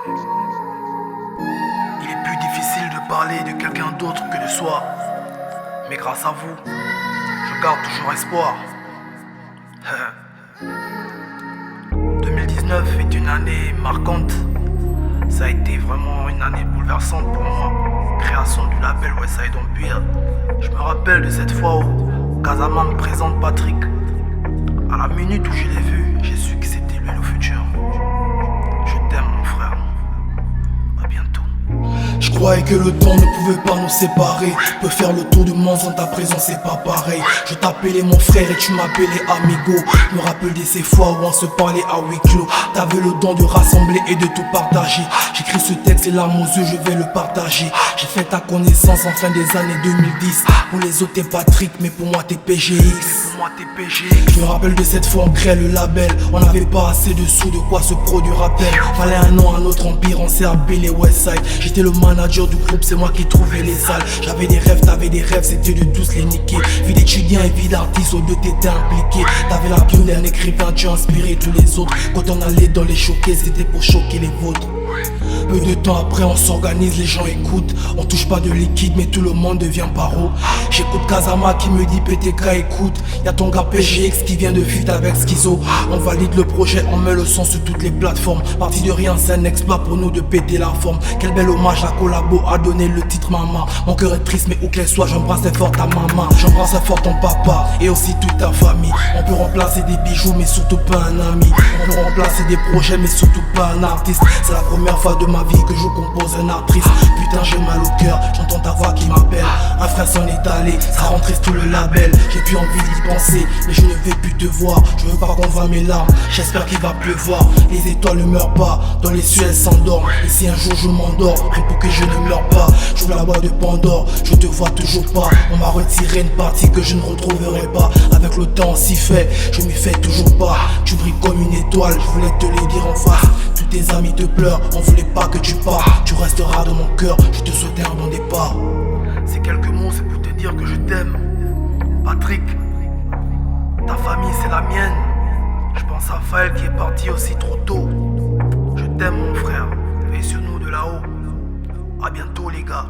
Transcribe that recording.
Il est plus difficile de parler de quelqu'un d'autre que de soi. Mais grâce à vous, je garde toujours espoir. 2019 est une année marquante. Ça a été vraiment une année bouleversante pour moi. Création du label Westside Empire. Je me rappelle de cette fois où Kazama me présente Patrick. À la minute où je l'ai vu, j'ai su que c'était lui le futur. Je t'aime mon frère. À bientôt. Je croyais que le temps ne pouvait pas nous séparer. Peux faire le tour du monde sans ta présence, c'est pas pareil. Je t'appelais mon frère et tu m'appelais amigo. Je me rappelle de ces fois où on se parlait à huis clos. T'avais le don de rassembler et de tout partager. J'écris ce texte et larmes aux yeux, je vais le partager. J'ai fait ta connaissance en fin des années 2010. Pour les autres t'es Patrick, mais pour moi t'es PGX. Je me rappelle de cette fois on créait le label. On n'avait pas assez de sous, de quoi se produire rappel. Fallait un nom à notre empire, on s'est appelé Westside. J'étais le manager du groupe, c'est moi qui trouvais les salles. J'avais des rêves, t'avais des rêves, c'était de tous les niquer. Vie d'étudiant et vie d'artiste, aux deux t'étais impliqué. T'avais la plume d'un écrivain, tu inspirais tous les autres. Quand on allait dans les choquets, c'était pour choquer les vôtres. Peu de temps après on s'organise, les gens écoutent. On touche pas de liquide mais tout le monde devient paro. J'écoute Kazama qui me dit PTK écoute. Y'a ton gars PGX qui vient de feat avec Schizo. On valide le projet, on met le son sur toutes les plateformes. Parti de rien, c'est un exploit pour nous de péter la forme. Quel bel hommage, la collabo a donné le titre maman. Mon cœur est triste mais où qu'elle soit, j'embrasse fort ta maman. J'embrasse fort ton papa et aussi toute ta famille. On peut remplacer des bijoux mais surtout pas un ami. On peut remplacer des projets mais surtout pas un artiste. C'est la première fois de ma vie que je compose un actrice. Putain j'ai mal au cœur, j'entends ta voix qui m'appelle. Un frère s'en est allé, ça rend triste tout le label. J'ai plus envie d'y penser, mais je ne vais plus te voir. Je veux pas qu'on voit mes larmes, j'espère qu'il va pleuvoir. Les étoiles ne meurent pas, dans les cieux elles s'endorment. Et si un jour je m'endors, prie pour que je ne meure pas. J'ouvre la boîte de Pandore, je te vois toujours pas. On m'a retiré une partie que je ne retrouverai pas. Avec le temps si fait, je m'y fais toujours pas. Tu brilles comme une étoile, je voulais te le dire en face. Tous tes amis te pleurent, on voulait pas que tu pars. Tu resteras dans mon cœur, je te souhaitais un bon départ. Ces quelques mots c'est pour te dire que je t'aime. Patrick, ta famille c'est la mienne. Je pense à Faël qui est parti aussi trop tôt. Je t'aime mon frère, veille sur nous de là-haut. À bientôt les gars.